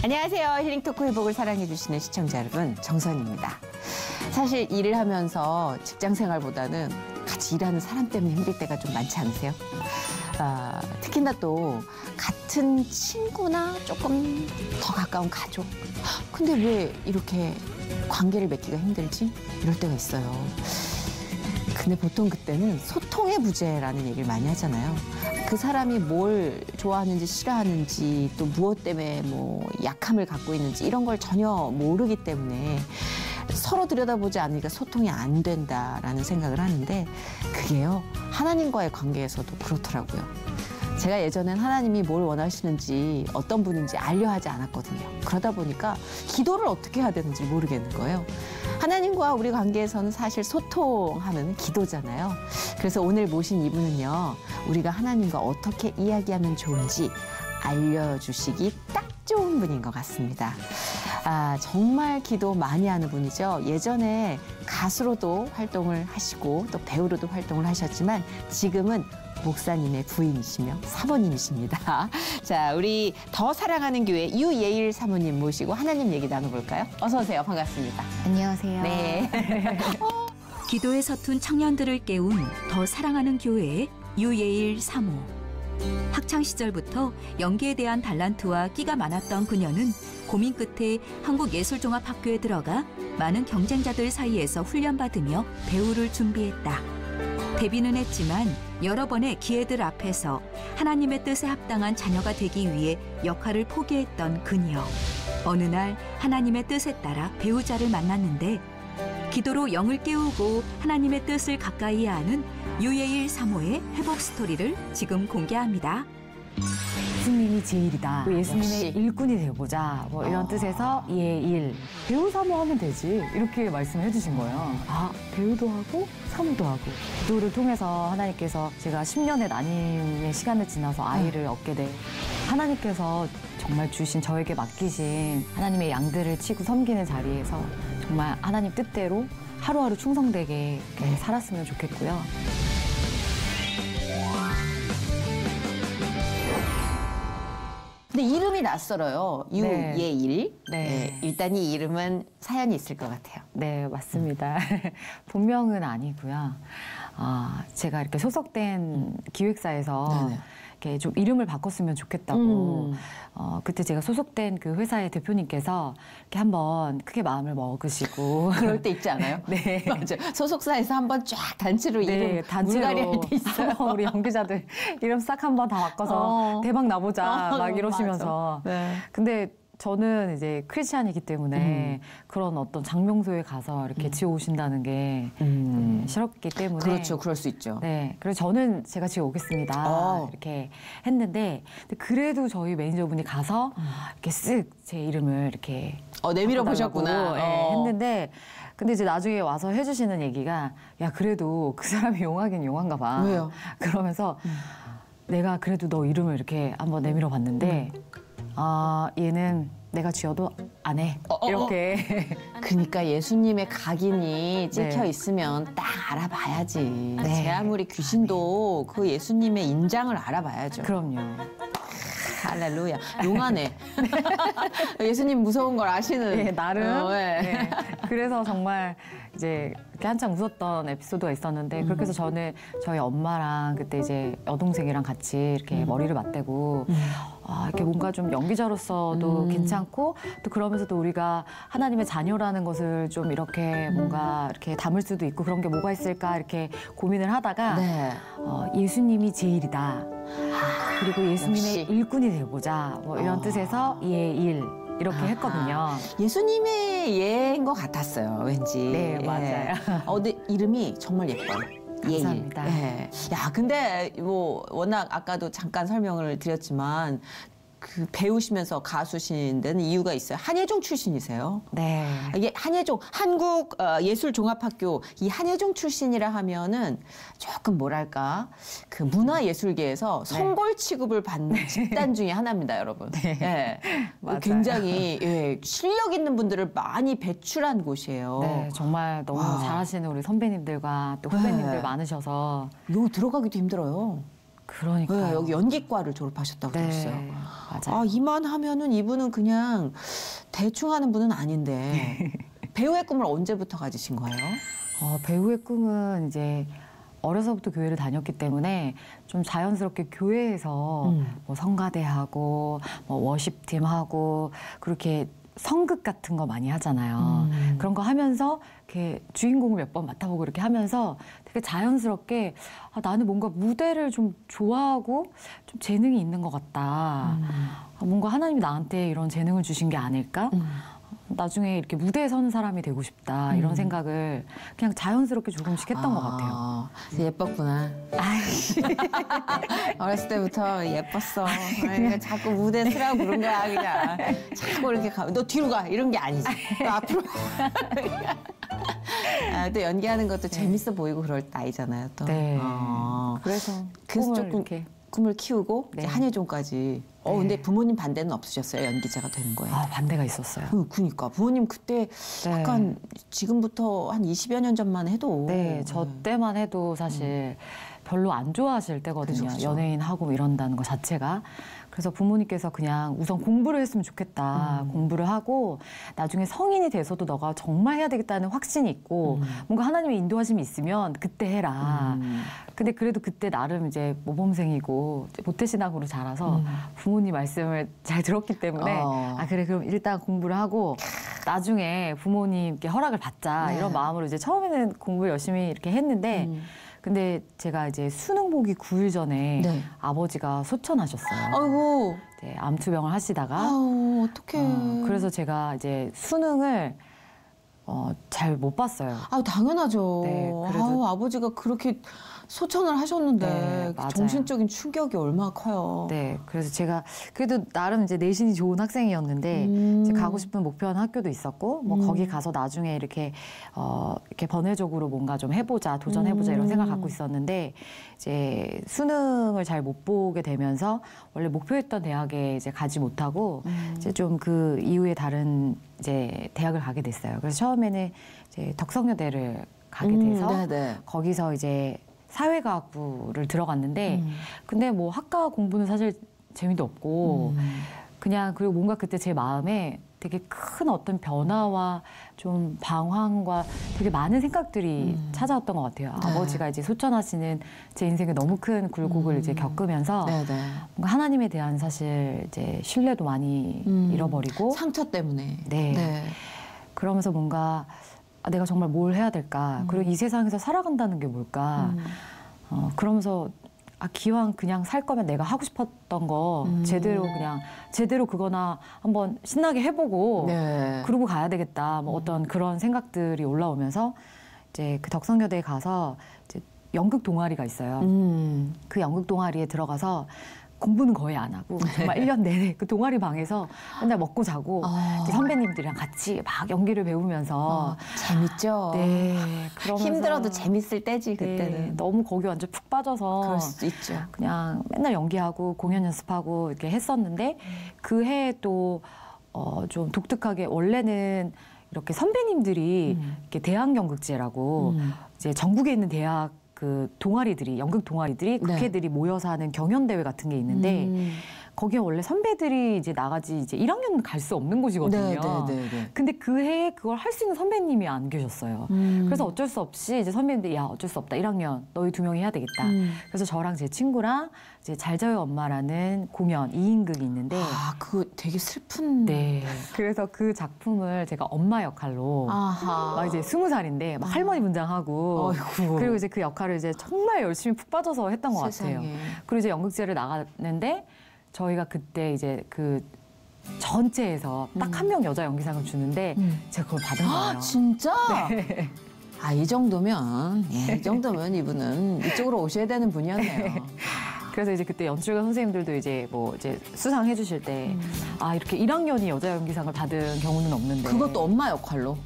안녕하세요. 힐링토크 회복을 사랑해주시는 시청자 여러분, 정선입니다. 사실 일을 하면서 직장생활보다는 같이 일하는 사람 때문에 힘들 때가 좀 많지 않으세요? 특히나 또 같은 친구나 조금 더 가까운 가족. 근데 왜 이렇게 관계를 맺기가 힘들지? 이럴 때가 있어요. 근데 보통 그때는 소통의 부재라는 얘기를 많이 하잖아요. 그 사람이 뭘 좋아하는지 싫어하는지 또 무엇 때문에 뭐 약함을 갖고 있는지 이런 걸 전혀 모르기 때문에 서로 들여다보지 않으니까 소통이 안 된다라는 생각을 하는데 그게요, 하나님과의 관계에서도 그렇더라고요. 제가 예전엔 하나님이 뭘 원하시는지 어떤 분인지 알려 하지 않았거든요. 그러다 보니까 기도를 어떻게 해야 되는지 모르겠는 거예요. 하나님과 우리 관계에서는 사실 소통하는 기도잖아요. 그래서 오늘 모신 이분은요, 우리가 하나님과 어떻게 이야기하면 좋은지 알려주시기 딱 좋은 분인 것 같습니다. 정말 기도 많이 하는 분이죠. 예전에 가수로도 활동을 하시고 또 배우로도 활동을 하셨지만 지금은 목사님의 부인이시며 사모님이십니다. 자, 우리 더 사랑하는 교회 유예일 사모님 모시고 하나님 얘기 나눠볼까요? 어서 오세요. 반갑습니다. 안녕하세요. 네. 기도에 서툰 청년들을 깨운 더 사랑하는 교회의 유예일 사모. 학창 시절부터 연기에 대한 달란트와 끼가 많았던 그녀는 고민 끝에 한국예술종합학교에 들어가 많은 경쟁자들 사이에서 훈련받으며 배우를 준비했다. 데뷔는 했지만 여러 번의 기회들 앞에서 하나님의 뜻에 합당한 자녀가 되기 위해 역할을 포기했던 그녀. 어느 날 하나님의 뜻에 따라 배우자를 만났는데 기도로 영을 깨우고 하나님의 뜻을 가까이 하는 유예일 사모의 회복 스토리를 지금 공개합니다. 예수님이 제일이다. 예수님의 역시. 일꾼이 되어보자. 뭐 이런 뜻에서 예일. 배우 사모 하면 되지. 이렇게 말씀해 주신 거예요. 배우도 하고 사모도 하고. 기도를 통해서 하나님께서 제가 10년의 난임의 시간을 지나서 아이를 얻게 돼. 하나님께서 정말 주신 저에게 맡기신 하나님의 양들을 치고 섬기는 자리에서 정말 하나님 뜻대로 하루하루 충성되게 이렇게 살았으면 좋겠고요. 근데 이름이 낯설어요. 유예일. 네. 일단 이 이름은 사연이 있을 것 같아요. 네, 맞습니다. 본명은 아니고요. 제가 이렇게 소속된 기획사에서 네네. 이렇게 좀 이름을 바꿨으면 좋겠다고. 그때 제가 소속된 그 회사의 대표님께서 이렇게 한번 크게 마음을 먹으시고. 그럴 때 있지 않아요? 네. 맞아. 소속사에서 한번 쫙 단체로 이름 물갈이 할 때 있어요. 우리 연기자들 이름 싹 한번 다 바꿔서 대박 나보자 막 이러시면서. 네. 근데 저는 이제 크리스찬이기 때문에 그런 어떤 장명소에 가서 이렇게 지어오신다는 게 싫었기 때문에. 그렇죠. 그럴 수 있죠. 네. 그래서 저는 제가 지어오겠습니다. 이렇게 했는데 그래도 저희 매니저분이 가서 이렇게 쓱 제 이름을 이렇게 내밀어 바꿔달라고, 보셨구나. 네, 했는데 근데 이제 나중에 와서 해주시는 얘기가 야 그래도 그 사람이 용하긴 용한가 봐. 왜요? 그러면서 내가 그래도 너 이름을 이렇게 한번 내밀어 봤는데 얘는 내가 지어도 안 해. 이렇게. 그러니까 예수님의 각인이 찍혀 네. 있으면 딱 알아봐야지. 네. 제 아무리 귀신도 그 예수님의 인장을 알아봐야죠. 그럼요. 할렐루야. 용하네. 예수님 무서운 걸 아시는. 네, 나름. 네. 네. 그래서 정말 이제 이렇게 한창 웃었던 에피소드가 있었는데 그렇게 해서 저는 저희 엄마랑 그때 이제 여동생이랑 같이 이렇게 머리를 맞대고 이렇게 뭔가 좀 연기자로서도 괜찮고 또 그러면서도 우리가 하나님의 자녀라는 것을 좀 이렇게 뭔가 이렇게 담을 수도 있고 그런 게 뭐가 있을까 이렇게 고민을 하다가 네. 예수님이 제일이다. 그리고 예수님의 역시. 일꾼이 되어보자. 뭐 이런 뜻에서 예일 이렇게 했거든요. 예수님의 예인 것 같았어요. 왠지. 네, 맞아요. 근데 이름이 정말 예뻐요. 감사합니다. 예일. 예. 야, 근데 뭐 워낙 아까도 잠깐 설명을 드렸지만 그 배우시면서 가수신 데는 이유가 있어요. 한예종 출신이세요. 네. 이게 한예종 한국 예술종합학교 이 한예종 출신이라 하면은 조금 뭐랄까 그 문화예술계에서 성골 취급을 받는 집단 중에 하나입니다, 여러분. 네. 맞아요. 굉장히 실력 있는 분들을 많이 배출한 곳이에요. 네, 정말 너무 잘하시는 우리 선배님들과 또 후배님들 많으셔서 요 들어가기도 힘들어요. 그러니까 네, 여기 연기과를 졸업하셨다고 들었어요. 맞아요. 아, 이만하면은 이분은 그냥 대충 하는 분은 아닌데 배우의 꿈을 언제부터 가지신 거예요? 배우의 꿈은 이제 어려서부터 교회를 다녔기 때문에 좀 자연스럽게 교회에서 뭐 성가대하고 뭐 워십팀하고 그렇게 성극 같은 거 많이 하잖아요. 그런 거 하면서 이렇게 주인공을 몇 번 맡아보고 이렇게 하면서 되게 자연스럽게 나는 뭔가 무대를 좀 좋아하고 좀 재능이 있는 것 같다. 뭔가 하나님이 나한테 이런 재능을 주신 게 아닐까? 나중에 이렇게 무대에 서는 사람이 되고 싶다 이런 생각을 그냥 자연스럽게 조금씩 했던 것 같아요. 예뻤구나. 어렸을 때부터 예뻤어. 그러니까 자꾸 무대 서라고 부른 거야. 그냥 자꾸 이렇게 너 뒤로 가 이런 게 아니지. 너 앞으로. 또 연기하는 것도 재밌어 보이고 그럴 나이잖아요. 또. 네. 그래서 그래서 꿈을 조금 이렇게 꿈을 키우고 네. 이제 한예종까지. 근데 부모님 반대는 없으셨어요? 연기자가 되는 거예요? 반대가 있었어요. 그러니까 부모님 그때 약간 지금부터 한 20여 년 전만 해도 저 때만 해도 사실 별로 안 좋아하실 때거든요. 그죠. 연예인하고 이런다는 것 자체가. 그래서 부모님께서 그냥 우선 공부를 했으면 좋겠다. 공부를 하고 나중에 성인이 돼서도 너가 정말 해야 되겠다는 확신이 있고 뭔가 하나님의 인도하심이 있으면 그때 해라. 근데 그래도 그때 나름 이제 모범생이고 모태신앙으로 자라서 부모님 말씀을 잘 들었기 때문에 그래 그럼 일단 공부를 하고 나중에 부모님께 허락을 받자 이런 마음으로 이제 처음에는 공부를 열심히 이렇게 했는데 근데 제가 이제 수능 보기 9일 전에 아버지가 소천하셨어요. 아이고. 이제 암투병을 하시다가. 아우, 어떡해. 그래서 제가 이제 수능을 잘 못 봤어요. 당연하죠. 네, 그래도 아버지가 그렇게 소천을 하셨는데 네, 맞아요. 정신적인 충격이 얼마나 커요. 네, 그래서 제가 그래도 나름 이제 내신이 좋은 학생이었는데 이제 가고 싶은 목표한 학교도 있었고 뭐 거기 가서 나중에 이렇게 번외적으로 뭔가 좀 해보자, 도전해보자 이런 생각 갖고 있었는데 이제 수능을 잘 못 보게 되면서 원래 목표했던 대학에 이제 가지 못하고 이제 좀 그 이후에 다른 이제 대학을 가게 됐어요. 그래서 처음에는 이제 덕성여대를 가게 돼서 거기서 이제 사회과학부를 들어갔는데 근데 뭐 학과 공부는 사실 재미도 없고 그냥 그리고 뭔가 그때 제 마음에 되게 큰 어떤 변화와 좀 방황과 되게 많은 생각들이 찾아왔던 것 같아요. 아버지가 이제 소천하시는 제 인생에 너무 큰 굴곡을 이제 겪으면서 뭔가 하나님에 대한 사실 이제 신뢰도 많이 잃어버리고 상처 때문에. 그러면서 뭔가 내가 정말 뭘 해야 될까? 그리고 이 세상에서 살아간다는 게 뭘까? 그러면서 기왕 그냥 살 거면 내가 하고 싶었던 거 제대로 그거나 한번 신나게 해보고 그러고 가야 되겠다. 뭐 어떤 그런 생각들이 올라오면서 이제 그 덕성여대에 가서 이제 연극 동아리가 있어요. 그 연극 동아리에 들어가서 공부는 거의 안 하고 정말 1년 내내 그 동아리 방에서 맨날 먹고 자고 이제 선배님들이랑 같이 막 연기를 배우면서 재밌죠. 그러면서 힘들어도 재밌을 때지 그때는. 너무 거기 완전 푹 빠져서 그럴 수도 있죠. 그냥 맨날 연기하고 공연 연습하고 이렇게 했었는데 그 해에 또 좀 독특하게 원래는 이렇게 선배님들이 이렇게 대학연극제라고 이제 전국에 있는 대학 그 동아리들이 연극 동아리들이 국회들이 모여서 하는 경연대회 같은 게 있는데 거기에 원래 선배들이 이제 나가지 이제 1학년은 갈 수 없는 곳이거든요. 근데 그 해에 그걸 할 수 있는 선배님이 안 계셨어요. 그래서 어쩔 수 없이 이제 선배님들이 어쩔 수 없다. 1학년 너희 2명이 해야 되겠다. 그래서 저랑 제 친구랑 이제 잘 자요 엄마라는 공연 2인극이 있는데 그거 되게 슬픈. 그래서 그 작품을 제가 엄마 역할로 막 이제 20살인데 막 할머니 분장하고 그리고 이제 그 역할을 이제 정말 열심히 푹 빠져서 했던 것 같아요. 그리고 이제 연극제를 나갔는데 저희가 그때 이제 그 전체에서 딱 한 명 여자 연기상을 주는데 제가 그걸 받은 거예요. 진짜? 이 정도면 이 정도면 이분은 이쪽으로 오셔야 되는 분이었네요. 그래서 이제 그때 연출가 선생님들도 이제 뭐 이제 수상해 주실 때 이렇게 1학년이 여자 연기상을 받은 경우는 없는데 그것도 엄마 역할로?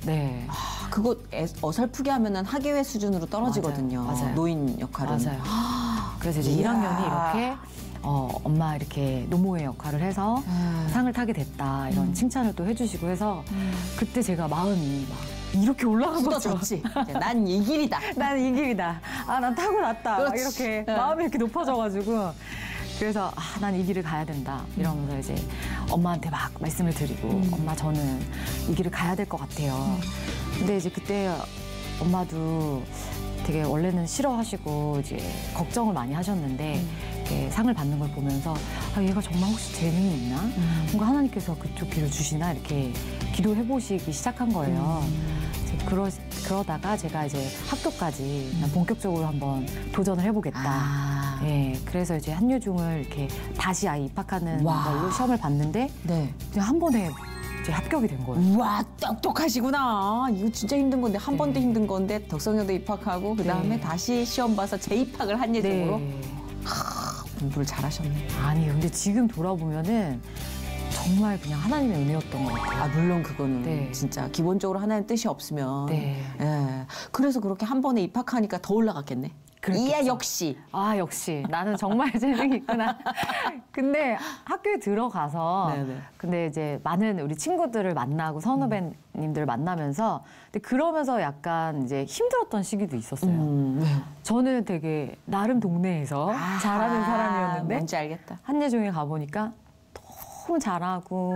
그거 어설프게 하면은 학예회 수준으로 떨어지거든요. 맞아요. 노인 역할은. 그래서 이제 1학년이 이렇게 엄마 이렇게 노모의 역할을 해서 상을 타게 됐다 이런 칭찬을 또 해주시고 해서 그때 제가 마음이 막 이렇게 올라간 거죠. 굳어졌지. 난 이 길이다. 난 이 길이다. 아, 난 타고났다. 막 그렇지. 이렇게 네. 마음이 이렇게 높아져가지고 그래서 아, 난 이 길을 가야 된다. 이러면서 이제 엄마한테 막 말씀을 드리고 엄마 저는 이 길을 가야 될 것 같아요. 근데 이제 그때 엄마도 되게 원래는 싫어하시고 이제 걱정을 많이 하셨는데 이렇게 상을 받는 걸 보면서 아, 얘가 정말 혹시 재능이 있나? 뭔가 하나님께서 그쪽 길을 주시나? 이렇게 기도해 보시기 시작한 거예요. 이제 그러다가 제가 이제 학교까지 난 본격적으로 한번 도전을 해보겠다. 아. 네, 그래서 이제 한유중을 이렇게 다시 아예 입학하는 와. 걸로 시험을 봤는데 네. 그냥 한 번에 이제 합격이 된 거예요. 우와, 똑똑하시구나. 이거 진짜 힘든 건데, 한 번도 힘든 건데, 덕성여대 입학하고, 그 다음에 네. 다시 시험 봐서 재입학을 한 예정으로. 네. 공부를 잘하셨네. 아니 근데 지금 돌아보면은 정말 그냥 하나님의 은혜였던 것 같아요. 아, 물론 그거는 네. 진짜 기본적으로 하나님 뜻이 없으면. 네. 예. 그래서 그렇게 한 번에 입학하니까 더 올라갔겠네. 그랬겠죠. 이야, 역시. 아 역시 나는 정말 재능이 있구나. 근데 학교에 들어가서 네네. 근데 이제 많은 우리 친구들을 만나고 선후배님들을 만나면서 근데 그러면서 약간 이제 힘들었던 시기도 있었어요. 네. 저는 되게 나름 동네에서 잘하는 사람이었는데 뭔지 알겠다. 한예종에 가보니까 너무 잘하고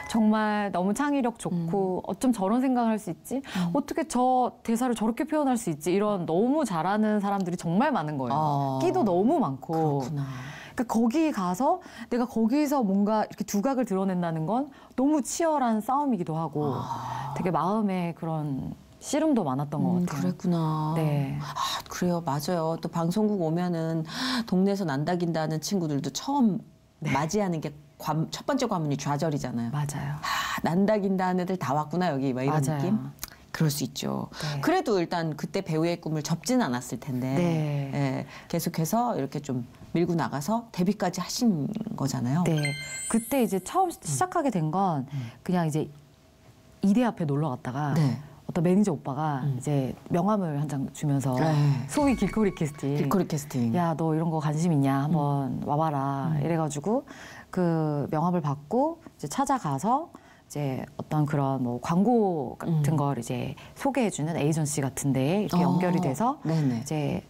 정말 너무 창의력 좋고 어쩜 저런 생각을 할 수 있지? 어떻게 저 대사를 저렇게 표현할 수 있지? 이런 너무 잘하는 사람들이 정말 많은 거예요. 끼도 너무 많고. 그렇구나. 그러니까 거기 가서 내가 거기서 뭔가 이렇게 두각을 드러낸다는 건 너무 치열한 싸움이기도 하고 되게 마음에 그런 씨름도 많았던 것 같아요. 그랬구나. 네. 아, 그래요. 맞아요. 또 방송국 오면은 동네에서 난다긴다는 친구들도 처음 맞이하는 게 첫 번째 과문이 좌절이잖아요. 맞아요. 아, 난다긴다는 애들 다 왔구나, 여기. 막 이런 맞아요. 느낌? 그럴 수 있죠. 네. 그래도 일단 그때 배우의 꿈을 접지는 않았을 텐데. 네. 예, 계속해서 이렇게 좀 밀고 나가서 데뷔까지 하신 거잖아요. 네. 그때 이제 처음 시작하게 된 건 그냥 이제 이대 앞에 놀러 갔다가 네. 어떤 매니저 오빠가 이제 명함을 한 장 주면서 네. 소위 길거리 캐스팅. 길거리 캐스팅. 야, 너 이런 거 관심 있냐? 한번 와봐라. 이래가지고 그 명함을 받고 이제 찾아가서 이제 어떤 그런 뭐 광고 같은 걸 이제 소개해주는 에이전시 같은 데에 이렇게 연결이 돼서 네네. 이제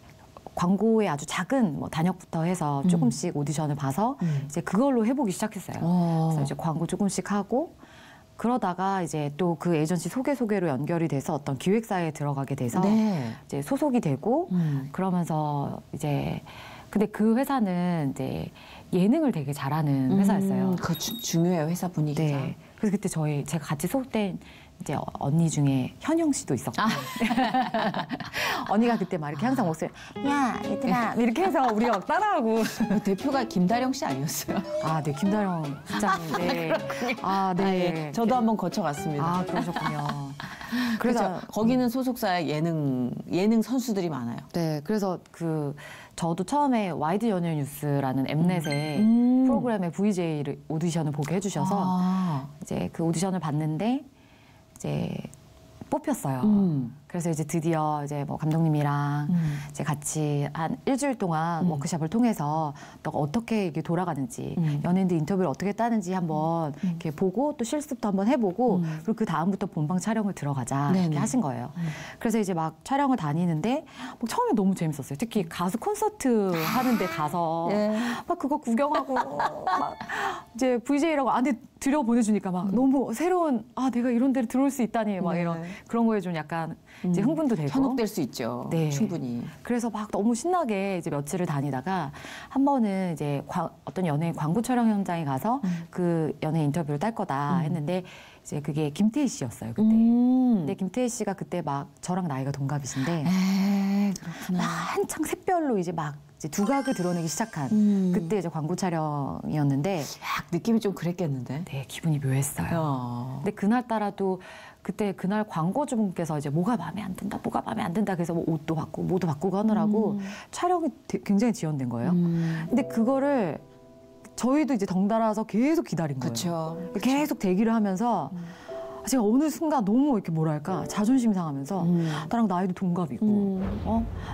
광고의 아주 작은 뭐 단역부터 해서 조금씩 오디션을 봐서 이제 그걸로 해보기 시작했어요. 그래서 이제 광고 조금씩 하고 그러다가 이제 또 그 에이전시 소개로 연결이 돼서 어떤 기획사에 들어가게 돼서 네. 이제 소속이 되고 그러면서 이제 근데 그 회사는 이제 예능을 되게 잘하는 회사였어요. 그거 중요해요, 회사 분위기가. 네. 그래서 그때 제가 같이 소속된 이제 언니 중에 현영 씨도 있었고 언니가 그때 막 이렇게 항상 목소리 야 얘들아 이렇게 해서 우리가 막 따라하고 대표가 김다령 씨 아니었어요? 아, 네 김다령 실장인데 아, 네. 아, 예. 저도 한번 거쳐갔습니다. 아, 그러셨군요. 그래서 거기는 소속사에 예능 선수들이 많아요. 네, 그래서 저도 처음에 와이드 연예 뉴스라는 엠넷의 프로그램의 VJ를 오디션을 보게 해주셔서 아. 이제 그 오디션을 봤는데 이제 뽑혔어요. 그래서 이제 드디어 이제 뭐 감독님이랑 이제 같이 한 일주일 동안 워크숍을 통해서 너가 어떻게 이게 돌아가는지 연예인들 인터뷰를 어떻게 따는지 한번 이렇게 보고 또 실습도 한번 해보고 그리고 그 다음부터 본방 촬영을 들어가자 네네. 이렇게 하신 거예요. 그래서 이제 막 촬영을 다니는데 뭐 처음에 너무 재밌었어요. 특히 가수 콘서트 하는데 가서 예. 막 그거 구경하고 막 이제 VJ라고 안에 들여 보내주니까 막 너무 새로운 내가 이런 데를 들어올 수 있다니 막 네. 이런 그런 거에 좀 약간 이제 흥분도 되고 현혹될 수 있죠. 네. 충분히. 그래서 막 너무 신나게 이제 며칠을 다니다가 한 번은 이제 어떤 연예인 광고 촬영 현장에 가서 그 연예인 인터뷰를 딸 거다 했는데 이제 그게 김태희 씨였어요 그때. 근데 김태희 씨가 그때 막 저랑 나이가 동갑이신데 그렇구나. 막 한창 샛별로 이제 막 이제 두각을 드러내기 시작한 그때 이제 광고 촬영이었는데 약 느낌이 좀 그랬겠는데. 네 기분이 묘했어요. 근데 그날따라도 그날 광고주분께서 이제 뭐가 마음에 안 든다, 뭐가 마음에 안 든다 그래서 뭐 옷도 바꾸고 뭐도 바꾸고 하느라고 촬영이 굉장히 지연된 거예요. 근데 그거를 저희도 이제 덩달아서 계속 기다린 거예요. 그렇죠. 계속 대기를 하면서 제가 어느 순간 너무 이렇게 뭐랄까 자존심 상하면서 나랑 나이도 동갑이고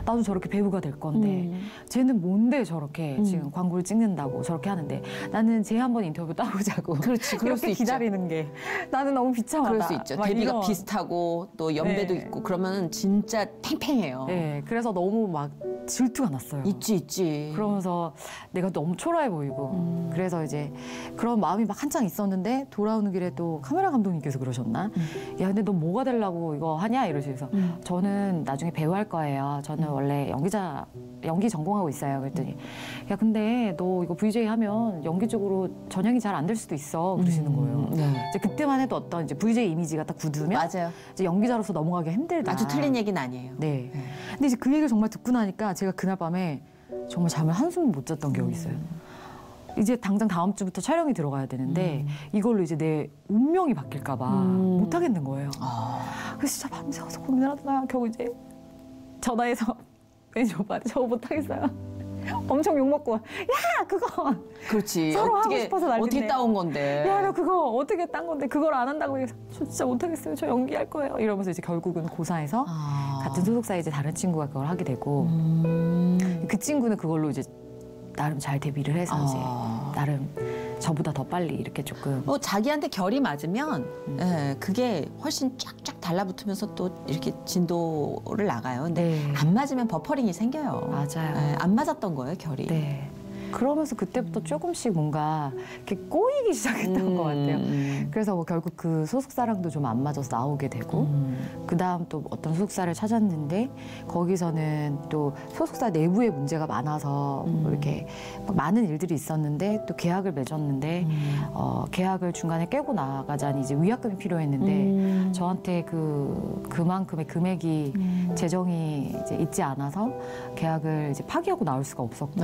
나도 저렇게 배우가 될 건데 쟤는 뭔데 저렇게 지금 광고를 찍는다고 저렇게 하는데 나는 쟤 한번 인터뷰 따보자고 그렇지, 그럴 수 이렇게 있죠. 기다리는 게 나는 너무 비참하다. 그럴 수 있죠. 막 데뷔가 이런. 비슷하고 또 연배도 네. 있고 그러면 진짜 팽팽해요. 네, 그래서 너무 막 질투가 났어요. 있지. 그러면서 내가 너무 초라해 보이고 그래서 이제 그런 마음이 막 한창 있었는데 돌아오는 길에 또 카메라 감독님께서 그러셨나? 야 근데 너 뭐가 되려고 이거 하냐? 이러시면서 저는 나중에 배우 할 거예요. 저는 원래 연기 전공하고 있어요. 그랬더니 야 근데 너 이거 VJ 하면 연기적으로 전향이 잘 안 될 수도 있어. 그러시는 거예요. 네. 이제 그때만 해도 어떤 이제 VJ 이미지가 딱 굳으면 맞아요. 이제 연기자로서 넘어가기 힘들다. 아주 틀린 얘기는 아니에요. 네. 근데 이제 그 얘기를 정말 듣고 나니까 제가 그날 밤에 정말 잠을 한숨 못 잤던 기억이 있어요. 이제 당장 다음 주부터 촬영이 들어가야 되는데 이걸로 이제 내 운명이 바뀔까 봐 못 하겠는 거예요. 그래서 진짜 밤새워서 고민을 하다가 겨우 이제 전화해서 매니저 오빠한테 저 못 하겠어요. 엄청 욕먹고 야 그거 그렇지. 서로 하고 어떻게 싶어서 난리네. 어떻게 따온 건데. 야 너 그거 어떻게 딴 건데 그걸 안 한다고 해서 저 진짜 못 하겠어요. 저 연기할 거예요. 이러면서 이제 결국은 고사해서 같은 소속사에 이제 다른 친구가 그걸 하게 되고 그 친구는 그걸로 이제 나름 잘 데뷔를 해서 이제 나름 저보다 더 빨리 이렇게 조금 뭐 자기한테 결이 맞으면 예, 그게 훨씬 쫙쫙 달라붙으면서 또 이렇게 진도를 나가요. 근데 네. 안 맞으면 버퍼링이 생겨요. 맞아요. 예, 안 맞았던 거예요, 결이. 네. 그러면서 그때부터 조금씩 뭔가 이렇게 꼬이기 시작했던 것 같아요. 그래서 뭐 결국 그 소속사랑도 좀 안 맞아서 나오게 되고 그 다음 또 어떤 소속사를 찾았는데 거기서는 또 소속사 내부에 문제가 많아서 뭐 이렇게 막 많은 일들이 있었는데 또 계약을 맺었는데 계약을 중간에 깨고 나가자니 이제 위약금이 필요했는데 저한테 그만큼의 금액이 재정이 이제 있지 않아서 계약을 이제 파기하고 나올 수가 없었고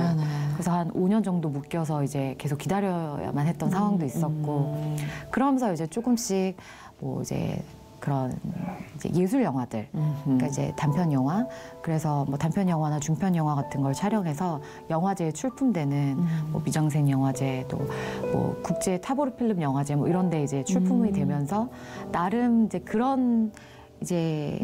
그래서 한 5년 정도 묶여서 이제 계속 기다려야만 했던 상황도 있었고 그러면서 이제 조금씩 뭐 이제 그런 이제 예술 영화들 그러니까 이제 단편 영화 그래서 뭐 단편 영화나 중편 영화 같은 걸 촬영해서 영화제에 출품되는 뭐 미장센 영화제 또 뭐 국제 타보르 필름 영화제 뭐 이런 데 이제 출품이 되면서 나름 이제 그런 이제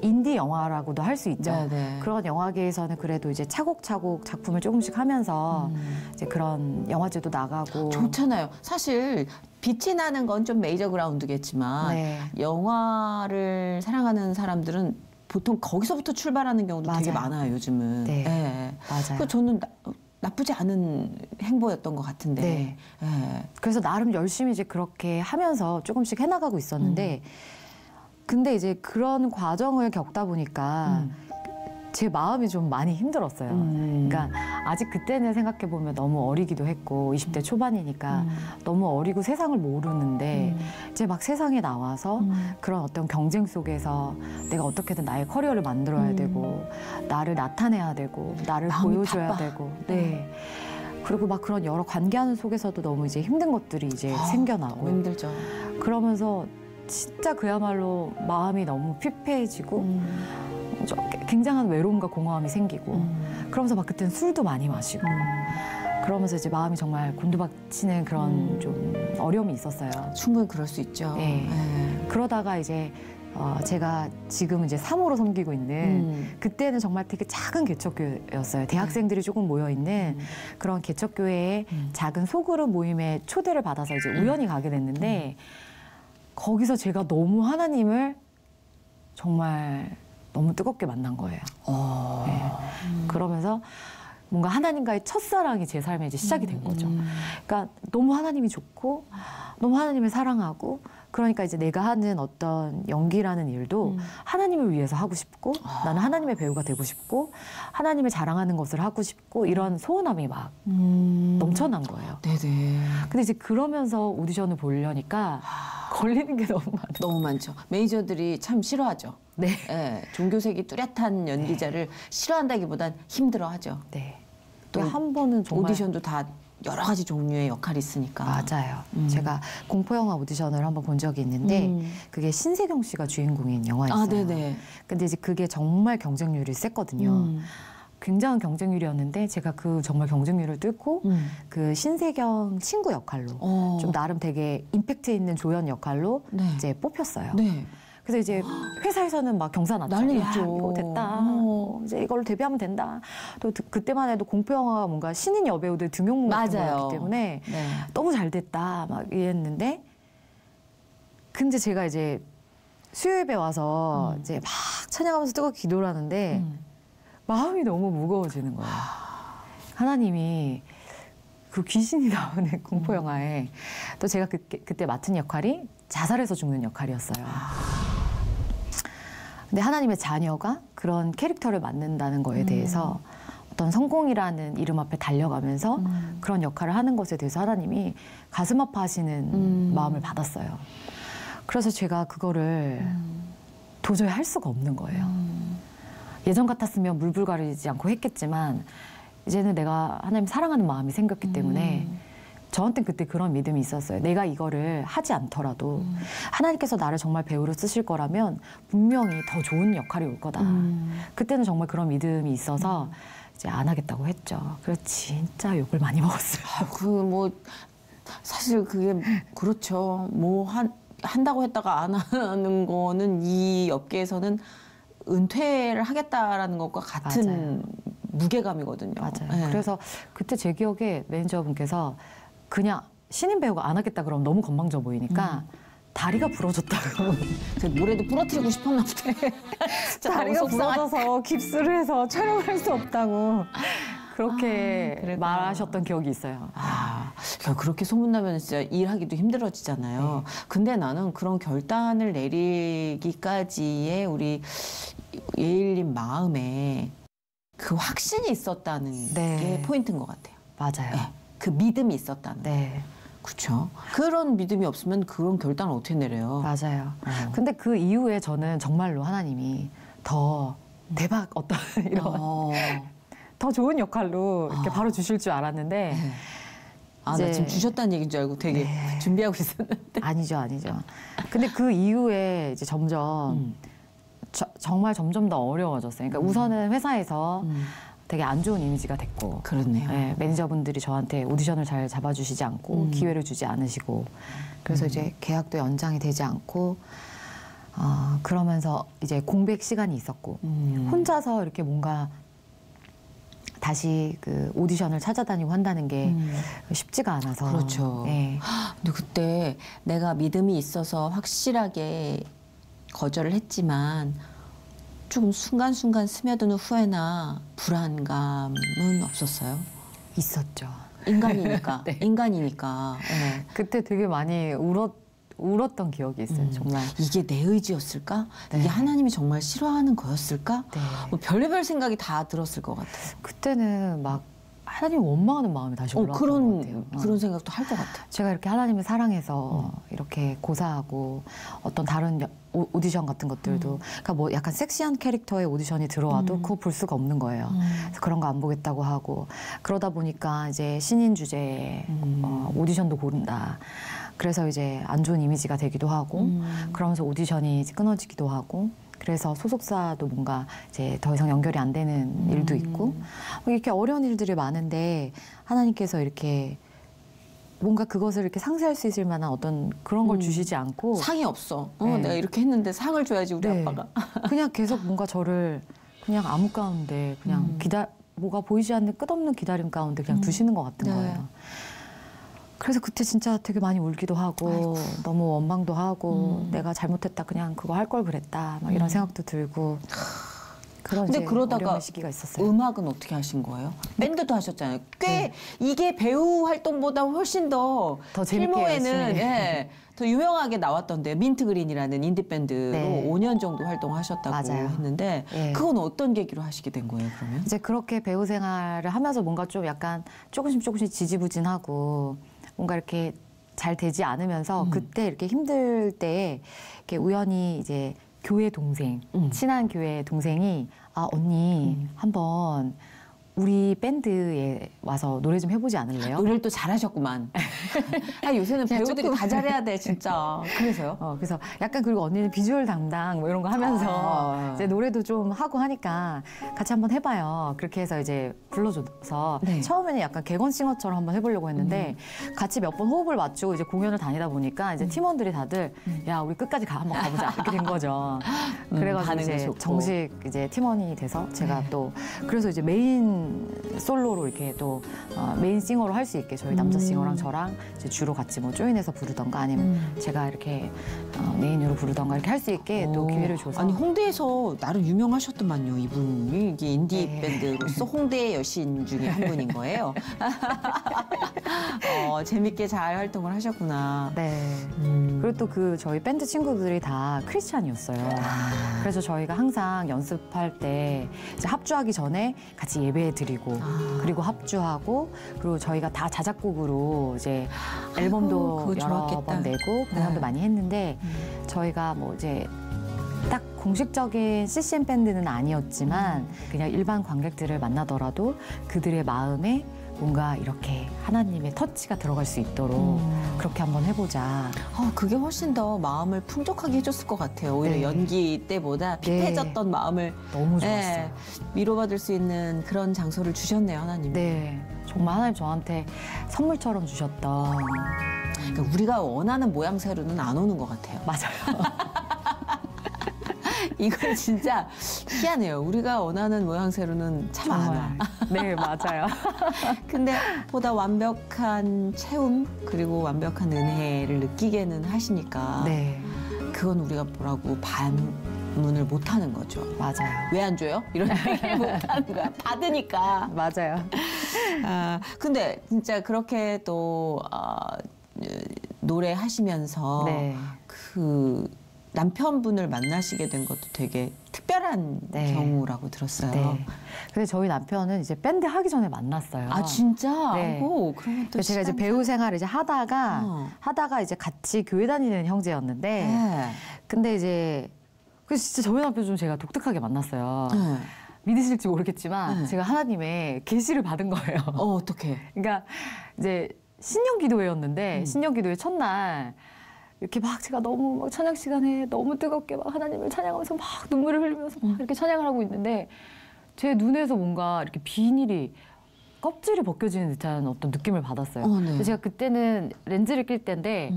인디 영화라고도 할 수 있죠. 네네. 그런 영화계에서는 그래도 이제 차곡차곡 작품을 조금씩 하면서 이제 그런 영화제도 나가고 좋잖아요. 사실 빛이 나는 건 좀 메이저 그라운드겠지만 네. 영화를 사랑하는 사람들은 보통 거기서부터 출발하는 경우도 되게 맞아요. 많아요, 요즘은. 네. 예. 맞아요. 그 저는 나쁘지 않은 행보였던 것 같은데. 네. 예. 그래서 나름 열심히 이제 그렇게 하면서 조금씩 해나가고 있었는데 근데 이제 그런 과정을 겪다 보니까 제 마음이 좀 많이 힘들었어요. 그러니까 아직 그때는 생각해 보면 너무 어리기도 했고 20대 초반이니까 너무 어리고 세상을 모르는데 이제 막 세상에 나와서 그런 어떤 경쟁 속에서 내가 어떻게든 나의 커리어를 만들어야 되고 나를 나타내야 되고 나를 마음이 보여줘야 바빠. 되고 네. 그리고 막 그런 여러 관계하는 속에서도 너무 이제 힘든 것들이 이제 생겨나고 너무 힘들죠. 그러면서 진짜 그야말로 마음이 너무 피폐해지고 굉장한 외로움과 공허함이 생기고 그러면서 막 그때는 술도 많이 마시고 그러면서 이제 마음이 정말 곤두박치는 그런 좀 어려움이 있었어요. 충분히 그럴 수 있죠. 네. 예. 그러다가 이제 제가 지금 이제 3호로 섬기고 있는 그때는 정말 되게 작은 개척교회였어요. 대학생들이 조금 모여 있는 그런 개척교회의 작은 소그룹 모임에 초대를 받아서 이제 우연히 가게 됐는데 거기서 제가 너무 하나님을 정말 너무 뜨겁게 만난 거예요. 네. 그러면서 뭔가 하나님과의 첫사랑이 제 삶에 이제 시작이 된 거죠. 그러니까 너무 하나님이 좋고 너무 하나님을 사랑하고 그러니까 이제 내가 하는 어떤 연기라는 일도 하나님을 위해서 하고 싶고 나는 하나님의 배우가 되고 싶고 하나님을 자랑하는 것을 하고 싶고 이런 소원함이 막 넘쳐난 거예요. 네네. 근데 이제 그러면서 오디션을 보려니까 걸리는 게 너무 많아요. 너무 많죠. 메이저들이 참 싫어하죠. 네. 예, 종교색이 뚜렷한 연기자를 싫어한다기보단 힘들어하죠. 네. 또 또 한 번은 정말 오디션도 다 여러 가지 종류의 역할이 있으니까. 맞아요. 제가 공포영화 오디션을 한번 본 적이 있는데 그게 신세경 씨가 주인공인 영화였어요. 아, 네네. 근데 이제 그게 정말 경쟁률이 셌거든요. 굉장한 경쟁률이었는데 제가 그 정말 경쟁률을 뚫고 그 신세경 친구 역할로 좀 나름 되게 임팩트 있는 조연 역할로 네. 이제 뽑혔어요. 네. 그래서 이제 회사에서는 막 경사났죠. 난리 야, 났죠. 이거 됐다. 이제 이걸로 데뷔하면 된다. 또 그때만 해도 공포 영화가 뭔가 신인 여배우들 등용문 같은 맞아요. 거였기 때문에 네. 너무 잘 됐다 막 이랬는데 근데 제가 이제 수요예배 와서 이제 막 찬양하면서 뜨겁게 기도를 하는데 마음이 너무 무거워지는 거예요. 하나님이 그 귀신이 나오는 공포 영화에 또 제가 그때 맡은 역할이 자살해서 죽는 역할이었어요. 근데 하나님의 자녀가 그런 캐릭터를 맡는다는 거에 대해서 어떤 성공이라는 이름 앞에 달려가면서 그런 역할을 하는 것에 대해서 하나님이 가슴 아파하시는 마음을 받았어요. 그래서 제가 그거를 도저히 할 수가 없는 거예요. 예전 같았으면 물불가리지 않고 했겠지만 이제는 내가 하나님 사랑하는 마음이 생겼기 때문에 저한테는 그때 그런 믿음이 있었어요. 내가 이거를 하지 않더라도 하나님께서 나를 정말 배우로 쓰실 거라면 분명히 더 좋은 역할이 올 거다. 그때는 정말 그런 믿음이 있어서 이제 안 하겠다고 했죠. 그래서 진짜 욕을 많이 먹었어요. 사실 그게 그렇죠. 한다고 했다가 안 하는 거는 이 업계에서는 은퇴를 하겠다라는 것과 같은 맞아요. 무게감이거든요. 맞아요. 네. 그래서 그때 제 기억에 매니저분께서 그냥 신인 배우가 안 하겠다 그러면 너무 건방져 보이니까 다리가 부러졌다고. 제 모래도 부러뜨리고 싶었나 보다. 진짜 다리가 너무 속상한- 부러져서 깁스를 해서 촬영을 할 수 없다고 그렇게 그랬구나. 말하셨던 기억이 있어요. 그렇게 소문나면 진짜 일하기도 힘들어지잖아요. 근데 나는 그런 결단을 내리기까지의 우리 예일님 마음에 그 확신이 있었다는 네. 게 포인트인 것 같아요. 맞아요. 네. 그 믿음이 있었다는. 네, 그렇죠. 그런 믿음이 없으면 그런 결단을 어떻게 내려요? 맞아요. 근데 그 이후에 저는 정말로 하나님이 더 대박 어떤 이런 더 좋은 역할로 이렇게 바로 주실 줄 알았는데 나 이제- 지금 주셨다는 얘기인 줄 알고 되게 네. 준비하고 있었는데. 아니죠. 근데 그 이후에 이제 점점 정말 점점 더 어려워졌어요. 그러니까 우선은 회사에서 되게 안 좋은 이미지가 됐고 그렇네요. 네, 매니저분들이 저한테 오디션을 잘 잡아주시지 않고 기회를 주지 않으시고 그래서 이제 계약도 연장이 되지 않고 그러면서 이제 공백 시간이 있었고 혼자서 이렇게 뭔가 다시 그 오디션을 찾아다니고 한다는 게 쉽지가 않아서 그렇죠. 네. 근데 그때 내가 믿음이 있어서 확실하게 거절을 했지만 조금 순간순간 스며드는 후회나 불안감은 없었어요? 있었죠. 인간이니까. 네. 인간이니까. 네. 그때 되게 많이 울었던 기억이 있어요. 정말. 이게 내 의지였을까? 네. 이게 하나님이 정말 싫어하는 거였을까? 네. 뭐 별의별 생각이 다 들었을 것 같아요. 그때는 막 하나님 원망하는 마음이 다시 올라왔던 것 같아요. 그런 생각도 할 것 같아요. 제가 이렇게 하나님을 사랑해서 이렇게 고사하고 어떤 다른 오디션 같은 것들도 그러니까 뭐 약간 섹시한 캐릭터의 오디션이 들어와도 그거 볼 수가 없는 거예요. 그래서 그런 거 안 보겠다고 하고 그러다 보니까 이제 신인 주제에 오디션도 고른다. 그래서 이제 안 좋은 이미지가 되기도 하고 그러면서 오디션이 이제 끊어지기도 하고 그래서 소속사도 뭔가 이제 더 이상 연결이 안 되는 일도 있고 이렇게 어려운 일들이 많은데 하나님께서 이렇게 뭔가 그것을 이렇게 상쇄할 수 있을 만한 어떤 그런 걸 주시지 않고 상이 없어. 네. 내가 이렇게 했는데 상을 줘야지 우리 네. 아빠가. 그냥 계속 뭔가 저를 그냥 암흑 가운데 그냥 뭐가 보이지 않는 끝없는 기다림 가운데 그냥 두시는 것 같은 네. 거예요. 그래서 그때 진짜 되게 많이 울기도 하고 너무 원망도 하고 내가 잘못했다 그냥 그거 할 걸 그랬다 막 이런 생각도 들고 그런 근데 이제 그러다가 어려운 시기가 있었어요. 음악은 어떻게 하신 거예요? 밴드도 하셨잖아요. 꽤 이게 배우 활동보다 훨씬 더 재밌게 필모에는 열심히. 더 유명하게 나왔던데 민트그린이라는 인디밴드로 네. 5년 정도 활동하셨다고 맞아요. 했는데 네. 그건 어떤 계기로 하시게 된 거예요 그러면? 이제 그렇게 배우 생활을 하면서 뭔가 좀 약간 조금씩 지지부진하고 뭔가 이렇게 잘 되지 않으면서 그때 이렇게 힘들 때 이렇게 우연히 이제 교회 동생, 친한 교회 동생이 언니 한번 우리 밴드에 와서 노래 좀 해보지 않을래요? 노래를 또 잘하셨구만. 아, 요새는 배우들이 다 잘해야 돼, 진짜. 그래서요? 그래서 약간 그리고 언니는 비주얼 담당 뭐 이런 거 하면서 이제 노래도 좀 하고 하니까 같이 한번 해봐요. 그렇게 해서 이제 불러줘서 네. 처음에는 약간 객원싱어처럼 한번 해보려고 했는데 같이 몇 번 호흡을 맞추고 이제 공연을 다니다 보니까 이제 팀원들이 다들 야 우리 끝까지 한번 가보자 이렇게 된 거죠. 그래가지고 이제 좋고. 정식 이제 팀원이 돼서 제가 또 그래서 이제 메인 솔로로 이렇게 또 메인 싱어로 할 수 있게 저희 남자 싱어랑 저랑 이제 주로 같이 뭐 조인해서 부르던가 아니면 제가 이렇게 메인으로 부르던가 이렇게 할 수 있게 또 기회를 줘서 아니, 홍대에서 나름 유명하셨더만요, 이분이. 이게 인디 밴드로서 홍대의 여신 중에 한 분인 거예요. 재밌게 잘 활동을 하셨구나. 네. 그리고 또 그 저희 밴드 친구들이 다 크리스찬이었어요. 그래서 저희가 항상 연습할 때 이제 합주하기 전에 같이 예배 드리고 그리고 합주하고 그리고 저희가 다 자작곡으로 이제 앨범도 그거 여러 좋았겠다. 번 내고 공연도 많이 했는데 저희가 뭐 이제 딱 공식적인 CCM 밴드는 아니었지만 그냥 일반 관객들을 만나더라도 그들의 마음에 뭔가 이렇게 하나님의 터치가 들어갈 수 있도록 그렇게 한번 해보자. 그게 훨씬 더 마음을 풍족하게 해줬을 것 같아요. 오히려 네. 연기 때보다 핍해졌던 마음을 너무 좋았어요. 위로받을 수 있는 그런 장소를 주셨네요, 하나님. 네, 정말 하나님 저한테 선물처럼 주셨던. 그러니까 우리가 원하는 모양새로는 안 오는 것 같아요. 맞아요. 이건 진짜 희한해요. 우리가 원하는 모양새로는 참 안 와. 네, 맞아요. 근데 보다 완벽한 체험 그리고 완벽한 은혜를 느끼게는 하시니까 네, 그건 우리가 뭐라고 반문을 못 하는 거죠. 맞아요. 왜 안 줘요? 이런 얘기를 못 하는 거야. 받으니까. 맞아요. 근데 진짜 그렇게 또 노래하시면서 네. 그 남편분을 만나시게 된 것도 되게 특별한 네. 경우라고 들었어요. 네. 근데 저희 남편은 이제 밴드 하기 전에 만났어요. 아, 진짜? 네. 오, 그러면 또 제가 이제 배우 생활을 이제 하다가 이제 같이 교회 다니는 형제였는데 네. 근데 이제 그래서 진짜 저희 남편 좀 제가 독특하게 만났어요. 네. 믿으실지 모르겠지만 네. 제가 하나님의 계시를 받은 거예요. 어떡해. 그러니까 이제 신년 기도회였는데 신년 기도회 첫날 이렇게 막 제가 너무 막 찬양 시간에 너무 뜨겁게 막 하나님을 찬양하면서 막 눈물을 흘리면서 막 이렇게 찬양을 하고 있는데 제 눈에서 뭔가 이렇게 비닐이 껍질이 벗겨지는 듯한 어떤 느낌을 받았어요. 네. 근데 제가 그때는 렌즈를 낄 때인데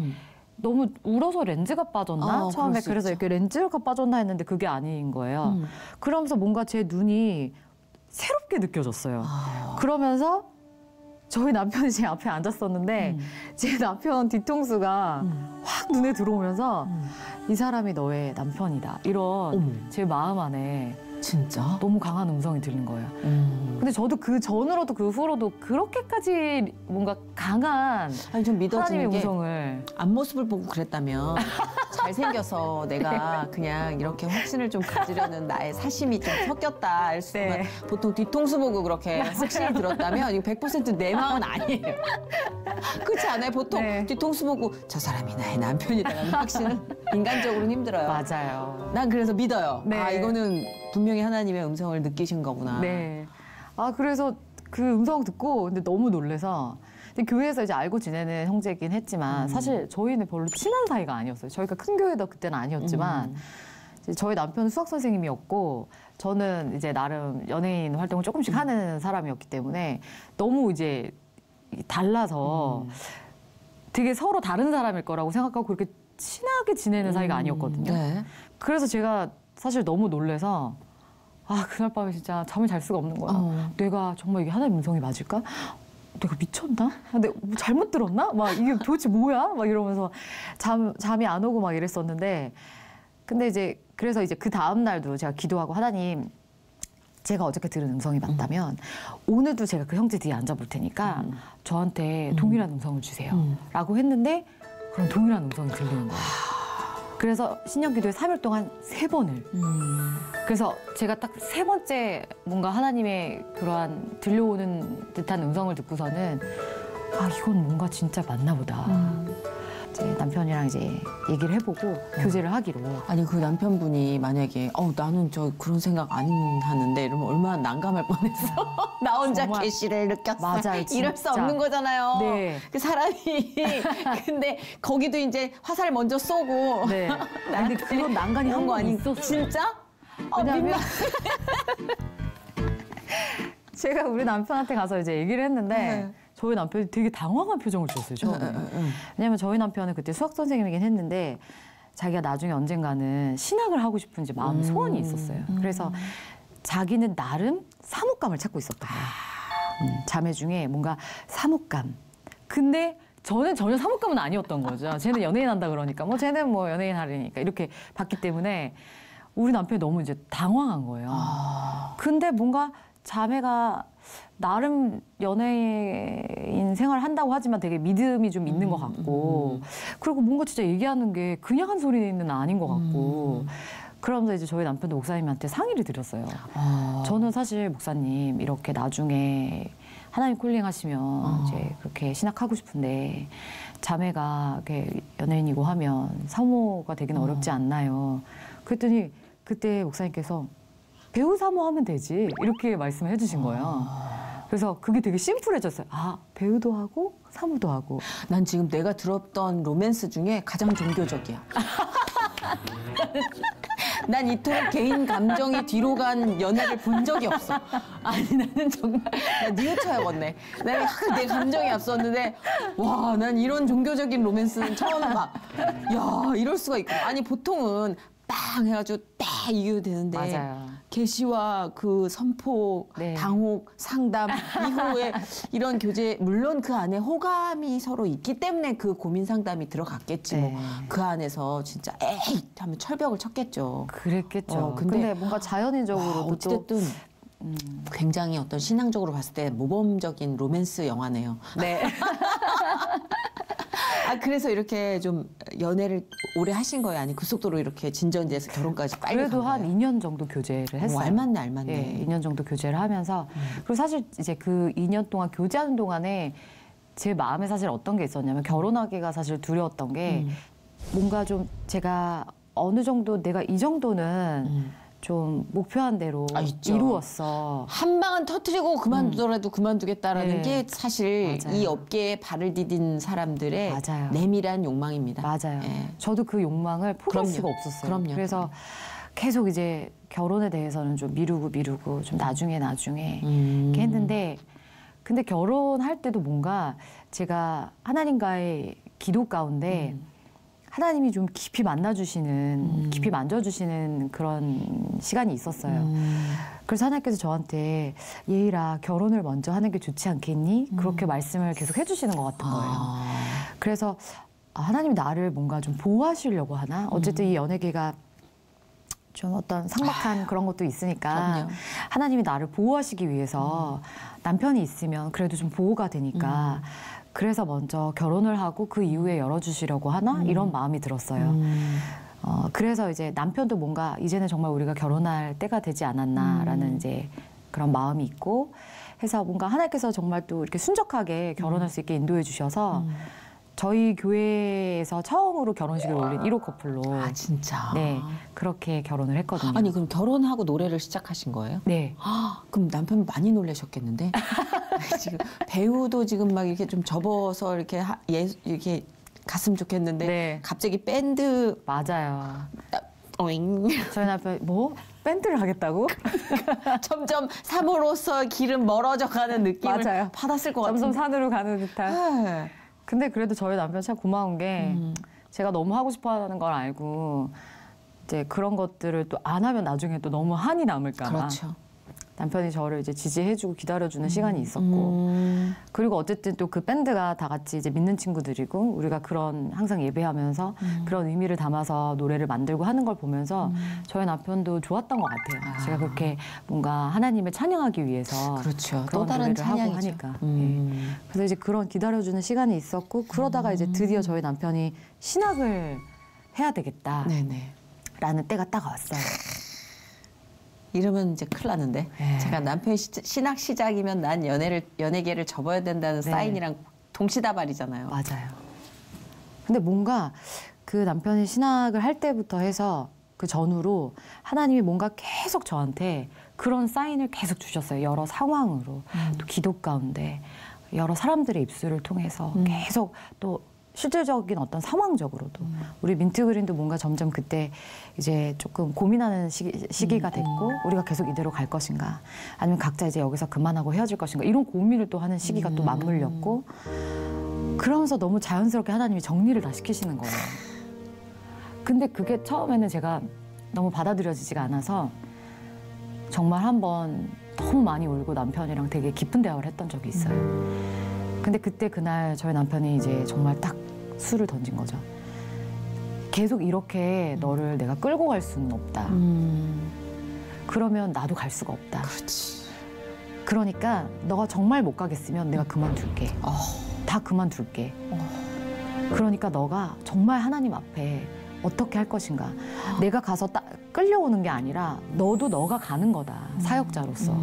너무 울어서 렌즈가 빠졌나? 처음에 그럴 수 그래서 있죠. 이렇게 렌즈가 빠졌나 했는데 그게 아닌 거예요. 그러면서 뭔가 제 눈이 새롭게 느껴졌어요. 그러면서 저희 남편이 제 앞에 앉았었는데 제 남편 뒤통수가 확 눈에 들어오면서 이 사람이 너의 남편이다. 이런 제 마음 안에 진짜? 너무 강한 음성이 들린 거예요. 근데 저도 그 전으로도 그 후로도 그렇게까지 뭔가 강한 아니, 좀 하나님의 믿어지는 게 음성을 앞모습을 보고 그랬다면 잘생겨서 내가 그냥 이렇게 확신을 좀 가지려는 나의 사심이 좀 섞였다 했으면 네. 보통 뒤통수 보고 그렇게 확신을 들었다면 이거 100%내 마음은 아니에요. 그렇지 않아요? 보통 네. 뒤통수 보고 저 사람이 나의 남편이다라는 확신은 인간적으로는 힘들어요. 맞아요. 난 그래서 믿어요. 네. 아, 이거는 분명히 하나님의 음성을 느끼신 거구나. 네. 아 그래서 그 음성 듣고 근데 너무 놀래서 근데 교회에서 이제 알고 지내는 형제긴 했지만 사실 저희는 별로 친한 사이가 아니었어요. 저희가 큰 교회도 그때는 아니었지만 이제 저희 남편은 수학 선생님이었고 저는 이제 나름 연예인 활동을 조금씩 하는 사람이었기 때문에 너무 이제 달라서 되게 서로 다른 사람일 거라고 생각하고 그렇게 친하게 지내는 사이가 아니었거든요. 네. 그래서 제가 사실 너무 놀래서 아 그날 밤에 진짜 잠을 잘 수가 없는 거야. 내가 정말 이게 하나님의 음성이 맞을까? 내가 미쳤나? 내가 뭐 잘못 들었나? 막 이게 도대체 뭐야? 막 이러면서 잠이 안 오고 막 이랬었는데 근데 이제 그래서 이제 그 다음 날도 제가 기도하고 하나님 제가 어저께 들은 음성이 맞다면 오늘도 제가 그 형제 뒤에 앉아볼 테니까 저한테 동일한 음성을 주세요. 라고 했는데 그럼 동일한 음성이 들리는 거예요. 그래서 신년기도에 3일 동안 3번을. 그래서 제가 딱 3번째 뭔가 하나님의 그러한 들려오는 듯한 음성을 듣고서는 아 이건 뭔가 진짜 맞나 보다. 이제 남편이랑 이제 얘기를 해보고 교제를 하기로. 아니 그 남편분이 만약에 나는 저 그런 생각 안 하는데 이러면 얼마나 난감할 뻔했어. 나 혼자 정말. 계시를 느꼈어. 맞아요, 이럴 수 진짜. 없는 거잖아요. 네. 그 사람이 근데 거기도 이제 화살 먼저 쏘고 네. 근데 그런 난간이 이런 한 거 번 아니 있었어요. 진짜? 왜냐면 제가 우리 남편한테 가서 이제 얘기를 했는데 네. 저희 남편이 되게 당황한 표정을 지었어요, 처음에. 왜냐면 저희 남편은 그때 수학 선생님이긴 했는데 자기가 나중에 언젠가는 신학을 하고 싶은지 마음 소원이 있었어요. 그래서 자기는 나름 사목감을 찾고 있었던 거예요. 자매 중에 뭔가 사목감. 근데 저는 전혀 사목감은 아니었던 거죠. 쟤는 연예인 한다 그러니까 뭐 쟤는 뭐 연예인 하려니까 이렇게 봤기 때문에 우리 남편이 너무 이제 당황한 거예요. 근데 뭔가 자매가 나름 연예인 생활을 한다고 하지만 되게 믿음이 좀 있는 것 같고 그리고 뭔가 진짜 얘기하는 게 그냥 한 소리는 아닌 것 같고 그러면서 이제 저희 남편도 목사님한테 상의를 드렸어요. 저는 사실 목사님 이렇게 나중에 하나님 콜링 하시면 이제 그렇게 신학하고 싶은데 자매가 이렇게 연예인이고 하면 사모가 되기는 어렵지 않나요? 그랬더니 그때 목사님께서 배우 사모 하면 되지 이렇게 말씀을 해주신 거예요. 그래서 그게 되게 심플해졌어요. 아, 배우도 하고 사모도 하고. 난 지금 내가 들었던 로맨스 중에 가장 종교적이야. 난 이토록 개인 감정이 뒤로 간 연애를 본 적이 없어. 아니 나는 정말 나 뉘우쳐야겠네. 내 감정이 앞섰는데 와, 난 이런 종교적인 로맨스는 처음 봐. 야, 이럴 수가 있구나. 아니 보통은 빵 해가지고 딱 이겨되는데 맞아요. 계시와 그 선포, 네. 당혹, 상담 이후에 이런 교제, 물론 그 안에 호감이 서로 있기 때문에 그 고민 상담이 들어갔겠지. 네. 뭐. 그 안에서 진짜 에이 하면 철벽을 쳤겠죠. 그랬겠죠. 근데 근데 뭔가 자연인적으로 어찌됐든 굉장히 어떤 신앙적으로 봤을 때 모범적인 로맨스 영화네요. 네. 그래서 이렇게 좀 연애를 오래 하신 거예요? 아니 그 속도로 이렇게 진전돼서 결혼까지 빨리 그래도 간 한 거예요? 2년 정도 교제를 했어요. 알맞네, 알맞네. 예, 2년 정도 교제를 하면서 그리고 사실 이제 그 2년 동안 교제하는 동안에 제 마음에 사실 어떤 게 있었냐면 결혼하기가 사실 두려웠던 게 뭔가 좀 제가 어느 정도 내가 이 정도는 좀 목표한 대로 있죠. 이루었어. 한 방은 터트리고 그만두더라도 그만두겠다라는 네. 게 사실 맞아요. 이 업계에 발을 디딘 사람들의 맞아요. 내밀한 욕망입니다. 맞아요. 예. 저도 그 욕망을 포기할 그럼요. 수가 없었어요. 그럼요. 그래서 계속 이제 결혼에 대해서는 좀 미루고 좀 나중에 이렇게 했는데 근데 결혼할 때도 뭔가 제가 하나님과의 기도 가운데 하나님이 좀 깊이 만나주시는, 깊이 만져주시는 그런 시간이 있었어요. 그래서 하나님께서 저한테 예일아 결혼을 먼저 하는 게 좋지 않겠니? 그렇게 말씀을 계속 해주시는 것 같은 거예요. 그래서 하나님이 나를 뭔가 좀 보호하시려고 하나? 어쨌든 이 연예계가 좀 어떤 삭막한 그런 것도 있으니까 그럼요. 하나님이 나를 보호하시기 위해서 남편이 있으면 그래도 좀 보호가 되니까 그래서 먼저 결혼을 하고 그 이후에 열어주시려고 하나 이런 마음이 들었어요. 그래서 이제 남편도 뭔가 이제는 정말 우리가 결혼할 때가 되지 않았나라는 이제 그런 마음이 있고 해서 뭔가 하나님께서 정말 또 이렇게 순적하게 결혼할 수 있게 인도해 주셔서 저희 교회에서 처음으로 결혼식을 올린 1호 커플로 진짜. 네 그렇게 결혼을 했거든요. 아니 그럼 결혼하고 노래를 시작하신 거예요? 네. 그럼 남편 많이 놀라셨겠는데? 지금 배우도 지금 막 이렇게 좀 접어서 이렇게 이렇게 갔으면 좋겠는데 네. 갑자기 밴드 맞아요. 오잉 저희 남편 뭐 밴드를 하겠다고? 점점 사모로서 길은 멀어져 가는 느낌을 맞아요. 받았을 것 점점 같은데. 산으로 가는 듯한. 네. 근데 그래도 저희 남편 참 고마운 게 제가 너무 하고 싶어하는 걸 알고 이제 그런 것들을 또 안 하면 나중에 또 너무 한이 남을까 봐. 그렇죠. 남편이 저를 이제 지지해주고 기다려주는 시간이 있었고 그리고 어쨌든 또 그 밴드가 다 같이 이제 믿는 친구들이고 우리가 그런 항상 예배하면서 그런 의미를 담아서 노래를 만들고 하는 걸 보면서 저희 남편도 좋았던 것 같아요. 제가 그렇게 뭔가 하나님을 찬양하기 위해서 그렇죠. 그런 또 다른 노래를 하고 찬양이죠. 하니까. 예. 그래서 이제 그런 기다려주는 시간이 있었고 그러다가 이제 드디어 저희 남편이 신학을 해야 되겠다라는 네네. 때가 딱 왔어요. 이러면 이제 큰일 나는데. 네. 제가 남편 신학 시작이면 난 연예계를 접어야 된다는 사인이랑 동시다발이잖아요. 맞아요. 근데 뭔가 그 남편이 신학을 할 때부터 해서 그 전후로 하나님이 뭔가 계속 저한테 그런 사인을 계속 주셨어요. 여러 상황으로. 또 기도 가운데 여러 사람들의 입술을 통해서 계속 또 실질적인 어떤 상황적으로도 우리 민트그린도 뭔가 점점 그때 이제 조금 고민하는 시기가 됐고 우리가 계속 이대로 갈 것인가 아니면 각자 이제 여기서 그만하고 헤어질 것인가 이런 고민을 또 하는 시기가 또 맞물렸고 그러면서 너무 자연스럽게 하나님이 정리를 다 시키시는 거예요. 근데 그게 처음에는 제가 너무 받아들여지지가 않아서 정말 한번 너무 많이 울고 남편이랑 되게 깊은 대화를 했던 적이 있어요. 근데 그때 그날 저희 남편이 이제 정말 딱 수를 던진 거죠. 계속 이렇게 너를 내가 끌고 갈 수는 없다. 그러면 나도 갈 수가 없다. 그렇지. 그러니까 너가 정말 못 가겠으면 내가 그만둘게. 다 그만둘게. 그러니까 너가 정말 하나님 앞에 어떻게 할 것인가. 내가 가서 끌려오는 게 아니라 너가 가는 거다. 사역자로서.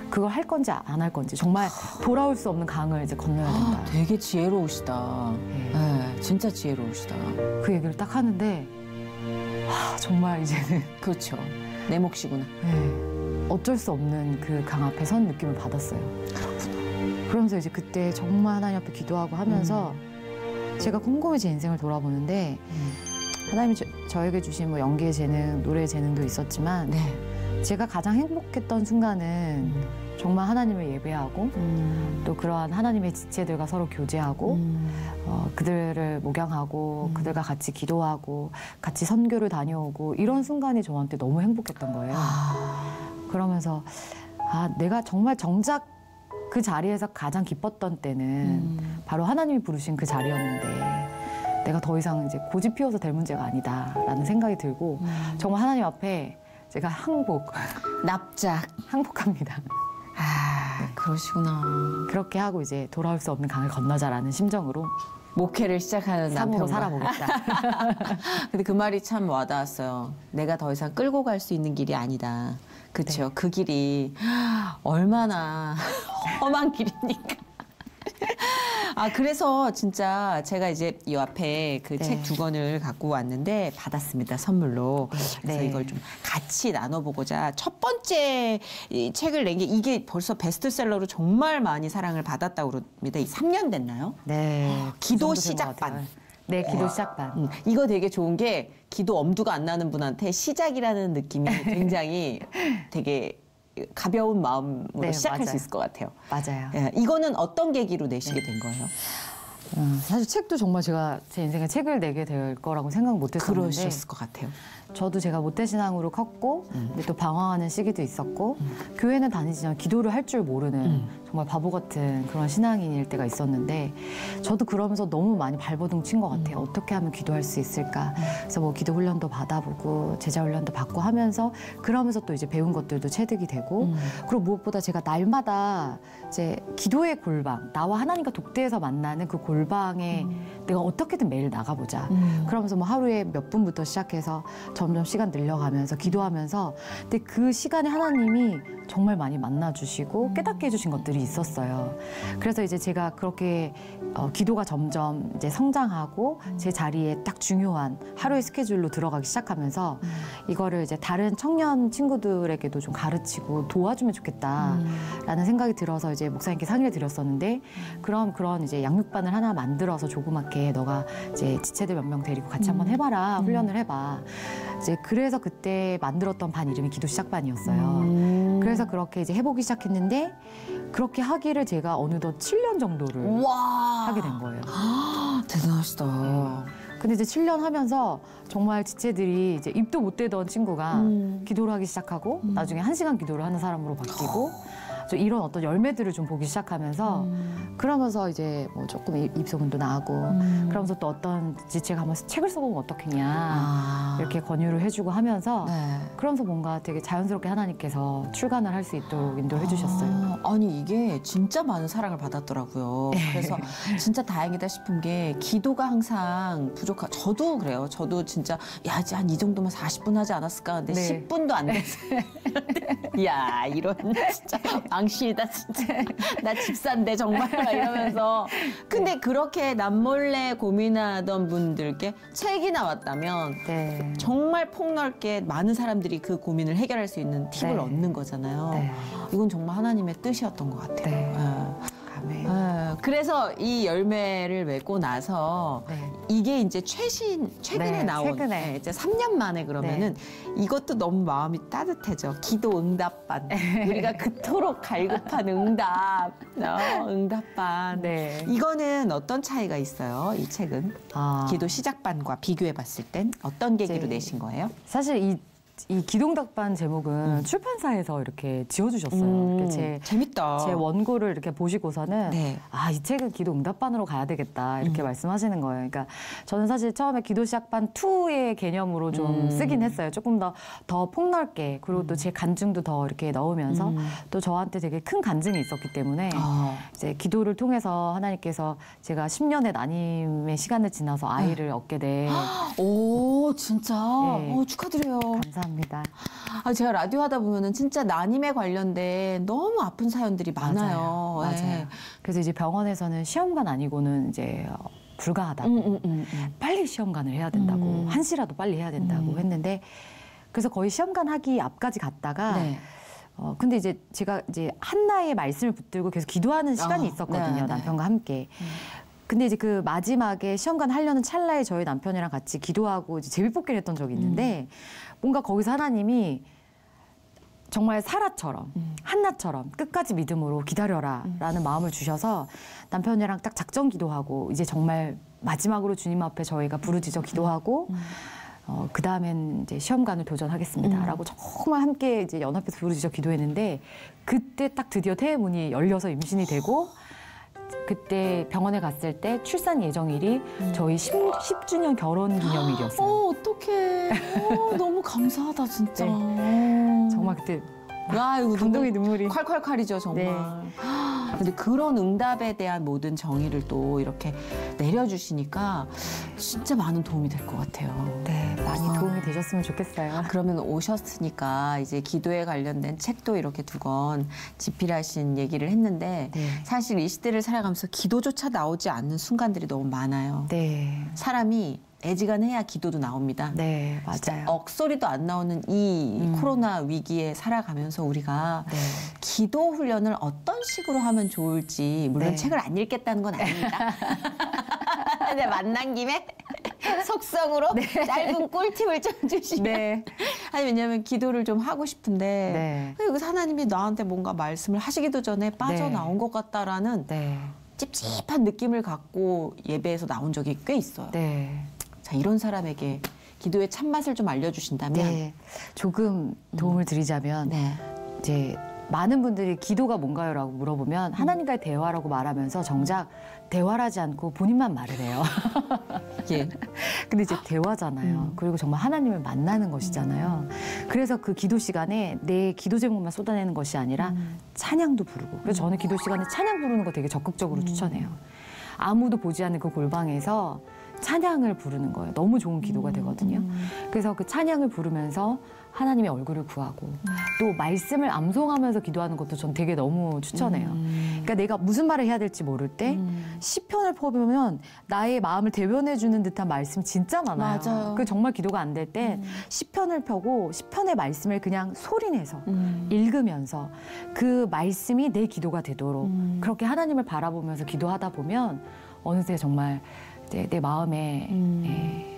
그걸 할 건지 안 할 건지. 정말 돌아올 수 없는 강을 이제 건너야 된다. 되게 지혜로우시다. 네, 진짜 지혜로우시다. 그 얘기를 딱 하는데 정말 이제는 그렇죠. 내 몫이구나. 네, 어쩔 수 없는 그 강 앞에 선 느낌을 받았어요. 그렇구나. 그러면서 이제 그때 정말 하나님 앞에 기도하고 하면서 제가 곰곰이 제 인생을 돌아보는데 하나님이 저에게 주신 뭐 연기의 재능, 노래의 재능도 있었지만 제가 가장 행복했던 순간은 정말 하나님을 예배하고 또 그러한 하나님의 지체들과 서로 교제하고 그들을 목양하고 그들과 같이 기도하고 같이 선교를 다녀오고 이런 순간이 저한테 너무 행복했던 거예요. 그러면서 내가 정말 정작 그 자리에서 가장 기뻤던 때는 바로 하나님이 부르신 그 자리였는데 내가 더 이상 이제 고집 피워서 될 문제가 아니다라는 생각이 들고 정말 하나님 앞에 제가 항복합니다. 그러시구나. 그렇게 하고 이제 돌아올 수 없는 강을 건너자라는 심정으로 목회를 시작하는 삶으로 남편과 살아보겠다. 근데 그 말이 참 와닿았어요. 내가 더 이상 끌고 갈 수 있는 길이 아니다. 그렇죠. 그 길이 얼마나 험한 길입니까? 그래서 진짜 제가 이제 이 앞에 그 책 2권을 갖고 왔는데 받았습니다. 선물로. 그래서 이걸 좀 같이 나눠보고자 첫 번째 이 책을 낸 게 이게 벌써 베스트셀러로 정말 많이 사랑을 받았다고 그럽니다. 3년 됐나요? 네. 기도 시작반. 네, 기도 시작반. 이거 되게 좋은 게 기도 엄두가 안 나는 분한테 시작이라는 느낌이 굉장히 되게 가벼운 마음으로 시작할 맞아요. 수 있을 것 같아요. 맞아요. 예, 이거는 어떤 계기로 내시게 된 거예요? 사실 책도 정말 제가 제 인생에 책을 내게 될 거라고 생각 못 했었는데 그러셨을 것 같아요. 저도 제가 모태신앙으로 컸고 근데 또 방황하는 시기도 있었고 교회는 다니지만 기도를 할 줄 모르는 정말 바보 같은 그런 신앙인일 때가 있었는데 저도 그러면서 너무 많이 발버둥 친 것 같아요. 어떻게 하면 기도할 수 있을까? 그래서 뭐 기도 훈련도 받아보고 제자 훈련도 받고 하면서 그러면서 또 이제 배운 것들도 체득이 되고 그리고 무엇보다 제가 날마다 이제 기도의 골방, 나와 하나님과 독대에서 만나는 그 골방에 내가 어떻게든 매일 나가보자. 그러면서 뭐 하루에 몇 분부터 시작해서 점점 시간 늘려가면서 기도하면서 근데 그 시간에 하나님이 정말 많이 만나주시고 깨닫게 해주신 것들이 있었어요. 그래서 이제 제가 그렇게 기도가 점점 이제 성장하고 제 자리에 딱 중요한 하루의 스케줄로 들어가기 시작하면서 이거를 이제 다른 청년 친구들에게도 좀 가르치고 도와주면 좋겠다라는 생각이 들어서 이제 목사님께 상의를 드렸었는데 그럼 그런 이제 양육반을 하나 만들어서 조그맣게 너가 이제 지체들 몇 명 데리고 같이 한번 해봐라 훈련을 해봐. 이제 그래서 그때 만들었던 반 이름이 기도 시작반이었어요. 그래서 그렇게 이제 해보기 시작했는데 그렇게 하기를 제가 어느덧 7년 정도를 하게 된 거예요. 대단하시다. 근데 이제 7년 하면서 정말 지체들이 이제 입도 못 대던 친구가 기도를 하기 시작하고 나중에 1시간 기도를 하는 사람으로 바뀌고 이런 어떤 열매들을 좀 보기 시작하면서 그러면서 이제 뭐 조금 입소문도 나고 그러면서 또 어떤 지체가 한번 책을 써보면 어떻겠냐 이렇게 권유를 해주고 하면서 그러면서 뭔가 되게 자연스럽게 하나님께서 출간을 할 수 있도록 인도를 해주셨어요. 아니 이게 진짜 많은 사랑을 받았더라고요. 그래서 진짜 다행이다 싶은 게 기도가 항상 저도 그래요. 저도 진짜 야 이제 한 이 정도면 40분 하지 않았을까 근데 10분도 안 됐어요. 야 이런 진짜 앙신이다 진짜. 나 집사인데 정말 막 이러면서. 근데 그렇게 남몰래 고민하던 분들께 책이 나왔다면 네. 정말 폭넓게 많은 사람들이 그 고민을 해결할 수 있는 팁을 네. 얻는 거잖아요. 네. 이건 정말 하나님의 뜻이었던 것 같아요. 네. 예. 아멘. 그래서 이 열매를 맺고 나서 네. 이게 이제 최근에 네, 나온 최근에. 이제 3년 만에 그러면은 이것도 너무 마음이 따뜻해져. 기도 응답반. 우리가 그토록 갈급한 응답. 응답반. 네. 이거는 어떤 차이가 있어요? 이 책은 기도 시작반과 비교해 봤을 땐 어떤 계기로 이제 내신 거예요? 사실 이 기동답반 제목은 출판사에서 이렇게 지어주셨어요. 재밌다. 제 원고를 이렇게 보시고서는 네. 이 책은 기도 응답반으로 가야 되겠다 이렇게 말씀하시는 거예요. 그러니까 저는 사실 처음에 기도 시작반 2의 개념으로 좀 쓰긴 했어요. 조금 더 폭넓게 그리고 또 제 간증도 더 이렇게 넣으면서 또 저한테 되게 큰 간증이 있었기 때문에 이제 기도를 통해서 하나님께서 제가 10년의 난임의 시간을 지나서 아이를 얻게 돼. 오 진짜 네. 축하드려요. 감사합니다. 제가 라디오 하다 보면은 진짜 난임에 관련된 너무 아픈 사연들이 많아요. 맞아요. 예. 그래서 이제 병원에서는 시험관 아니고는 이제 불가하다고 빨리 시험관을 해야 된다고 한시라도 빨리 해야 된다고 했는데 그래서 거의 시험관 하기 앞까지 갔다가 네. 근데 이제 제가 이제 한나의 말씀을 붙들고 계속 기도하는 시간이 있었거든요. 네, 남편과 함께. 근데 이제 그 마지막에 시험관 하려는 찰나에 저희 남편이랑 같이 기도하고 이제 제비뽑기를 했던 적이 있는데 뭔가 거기서 하나님이 정말 사라처럼 한나처럼 끝까지 믿음으로 기다려라 라는 마음을 주셔서 남편이랑 딱 작정 기도하고 이제 정말 마지막으로 주님 앞에 저희가 부르짖어 기도하고 그 다음엔 이제 시험관을 도전하겠습니다 라고 정말 함께 이제 연합해서 부르짖어 기도했는데 그때 딱 드디어 태의 문이 열려서 임신이 되고 그때 병원에 갔을 때 출산 예정일이 저희 10주년 결혼 기념일이었어요. 어떡해. 너무 감사하다, 진짜. 정말 그때 이거 감동의 눈물이. 콸콸콸이죠, 정말. 네. 근데 그런 응답에 대한 모든 정의를 또 이렇게 내려주시니까 진짜 많은 도움이 될 것 같아요. 네, 많이 도움이 되셨으면 좋겠어요. 그러면 오셨으니까 이제 기도에 관련된 책도 이렇게 두 권 집필하신 얘기를 했는데 사실 이 시대를 살아가면서 기도조차 나오지 않는 순간들이 너무 많아요. 네. 사람이 애지간해야 기도도 나옵니다. 네, 맞아요. 억소리도 안 나오는 이 코로나 위기에 살아가면서 우리가 기도 훈련을 어떤 식으로 하면 좋을지 물론 책을 안 읽겠다는 건 아닙니다. 근데 만난 김에 속성으로 짧은 꿀팁을 좀 주시면 아니 왜냐하면 기도를 좀 하고 싶은데 여기서 하나님이 나한테 뭔가 말씀을 하시기도 전에 빠져나온 것 같다라는 찝찝한 느낌을 갖고 예배에서 나온 적이 꽤 있어요. 자, 이런 사람에게 기도의 참맛을 좀 알려주신다면 조금 도움을 드리자면 이제 많은 분들이 기도가 뭔가요? 라고 물어보면 하나님과의 대화라고 말하면서 정작 대화를 하지 않고 본인만 말을 해요. 근데 이제 대화잖아요. 그리고 정말 하나님을 만나는 것이잖아요. 그래서 그 기도 시간에 내 기도 제목만 쏟아내는 것이 아니라 찬양도 부르고. 그래서 저는 기도 시간에 찬양 부르는 거 되게 적극적으로 추천해요. 아무도 보지 않는 그 골방에서 찬양을 부르는 거예요. 너무 좋은 기도가 되거든요. 그래서 그 찬양을 부르면서 하나님의 얼굴을 구하고 또 말씀을 암송하면서 기도하는 것도 전 되게 너무 추천해요. 그러니까 내가 무슨 말을 해야 될지 모를 때 시편을 펴보면 나의 마음을 대변해주는 듯한 말씀 진짜 많아요. 맞아요. 그 정말 기도가 안 될 때 시편을 펴고 시편의 말씀을 그냥 소리내서 읽으면서 그 말씀이 내 기도가 되도록 그렇게 하나님을 바라보면서 기도하다 보면 어느새 정말 내 마음의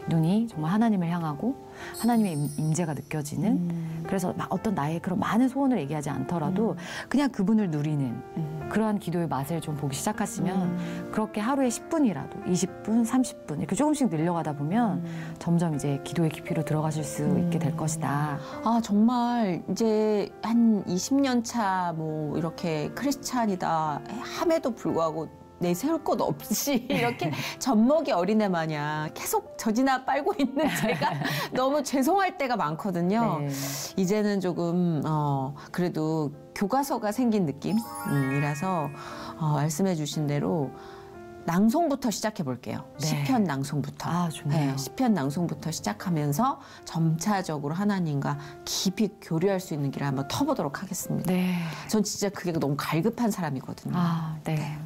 눈이 정말 하나님을 향하고 하나님의 임재가 느껴지는 그래서 막 어떤 나의 그런 많은 소원을 얘기하지 않더라도 그냥 그분을 누리는 그러한 기도의 맛을 좀 보기 시작하시면 그렇게 하루에 10분이라도 20분, 30분 이렇게 조금씩 늘려가다 보면 점점 이제 기도의 깊이로 들어가실 수 있게 될 것이다. 정말 이제 한 20년 차 뭐 이렇게 크리스찬이다 함에도 불구하고 내세울 것 없이 이렇게 젖먹이 어린애 마냥 계속 젖이나 빨고 있는 제가 너무 죄송할 때가 많거든요. 이제는 조금 그래도 교과서가 생긴 느낌이라서 말씀해 주신 대로 낭송부터 시작해 볼게요. 네. 시편 낭송부터. 아, 좋네요. 네, 시편 낭송부터 시작하면서 점차적으로 하나님과 깊이 교류할 수 있는 길을 한번 터보도록 하겠습니다. 네. 전 진짜 그게 너무 갈급한 사람이거든요. 아, 네.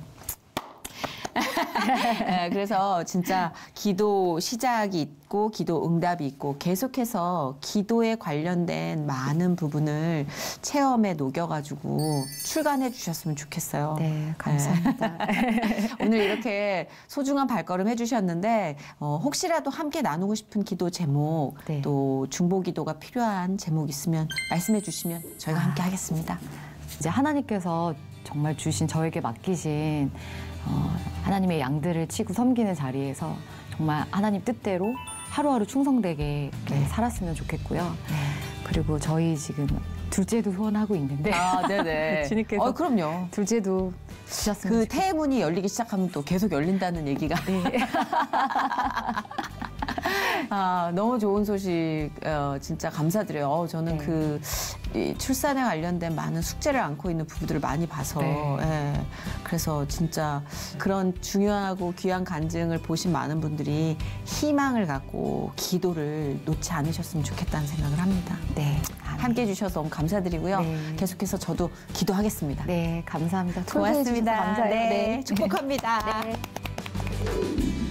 네, 그래서 진짜 기도 시작이 있고 기도 응답이 있고 계속해서 기도에 관련된 많은 부분을 체험에 녹여가지고 출간해 주셨으면 좋겠어요. 네, 감사합니다. 오늘 이렇게 소중한 발걸음 해주셨는데 혹시라도 함께 나누고 싶은 기도 제목 네. 또 중보 기도가 필요한 제목 있으면 말씀해 주시면 저희가 함께 하겠습니다. 이제 하나님께서 정말 주신 저에게 맡기신 하나님의 양들을 치고 섬기는 자리에서 정말 하나님 뜻대로 하루하루 충성되게 이렇게 살았으면 좋겠고요. 그리고 저희 지금 둘째도 소원하고 있는데 아, 네네. 주님께서 그럼요. 둘째도 주셨으면 그 좋겠어요. 태문이 열리기 시작하면 또 계속 열린다는 얘기가. 네. 아, 너무 좋은 소식 진짜 감사드려요. 저는 네. 이 출산에 관련된 많은 숙제를 안고 있는 부부들을 많이 봐서 네. 예, 그래서 진짜 그런 중요하고 귀한 간증을 보신 많은 분들이 희망을 갖고 기도를 놓지 않으셨으면 좋겠다는 생각을 합니다. 네. 함께 해주셔서 너무 감사드리고요. 네. 계속해서 저도 기도하겠습니다. 네, 감사합니다. 고맙습니다. 초대해 주셔서 감사해요. 네, 축복합니다. 네.